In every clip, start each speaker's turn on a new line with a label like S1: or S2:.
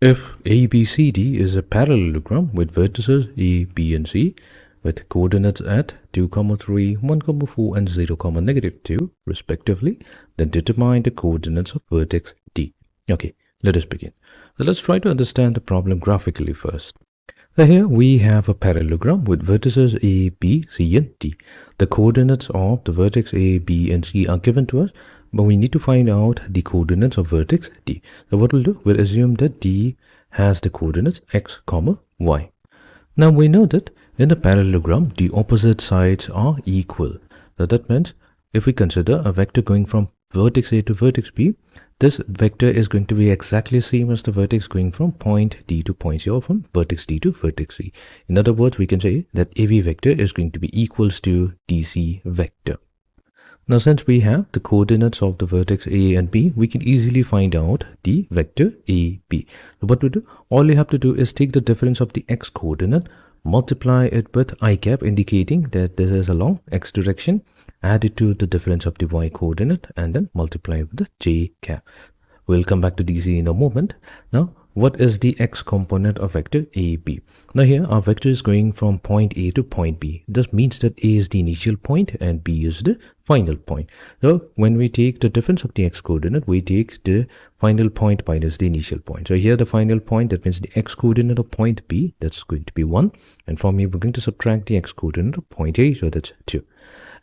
S1: If ABCD is a parallelogram with vertices A, B, and C with coordinates at 2, 3, 1, 4, and 0, -2 respectively, then determine the coordinates of vertex D. Okay, let us begin. So let's try to understand the problem graphically first. So here we have a parallelogram with vertices A, B, C, and D. The coordinates of the vertex A, B, and C are given to us, but we need to find out the coordinates of vertex D. So what we'll do, we'll assume that D has the coordinates x, y. Now we know that in a parallelogram, the opposite sides are equal. So that means if we consider a vector going from vertex A to vertex B, this vector is going to be exactly the same as the vertex going from point D to point C, or from vertex D to vertex C. In other words, we can say that AB vector is going to be equals to DC vector. Now, since we have the coordinates of the vertex A and B, we can easily find out the vector AB. So what we do, all you have to do is take the difference of the x coordinate, multiply it with I cap, indicating that this is along x direction, add it to the difference of the y coordinate, and then multiply with the j cap. We'll come back to DC in a moment. Now, what is the x component of vector AB? Now here our vector is going from point A to point B. This means that A is the initial point and B is the final point. So when we take the difference of the x coordinate, we take the final point minus the initial point. So here the final point, that means the x coordinate of point B, that's going to be 1. And from here we're going to subtract the x coordinate of point A, so that's 2.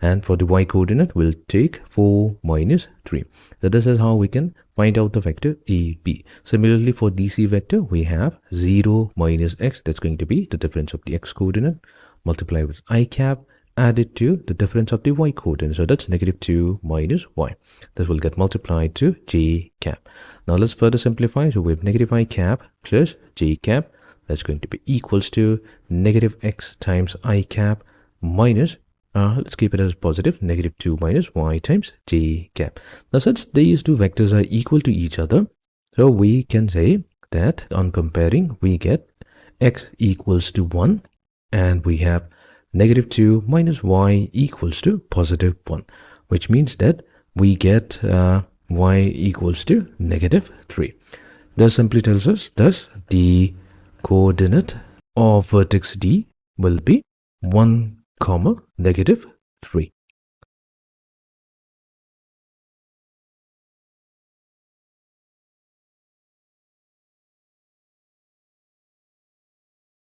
S1: And for the y coordinate, we'll take 4 minus 3. So this is how we can find out the vector AB. Similarly, for DC vector, we have 0 minus x. That's going to be the difference of the x coordinate. Multiply with I cap, add it to the difference of the y coordinate. So that's -2 minus y. This will get multiplied to j cap. Now let's further simplify. So we have negative I cap plus j cap. That's going to be equals to negative x times I cap minus let's keep it as positive, -2 minus y times j cap. Now, since these two vectors are equal to each other, so we can say that on comparing, we get x equals to 1, and we have -2 minus y equals to +1, which means that we get y equals to -3. This simply tells us thus the coordinate of vertex D will be 1, -3.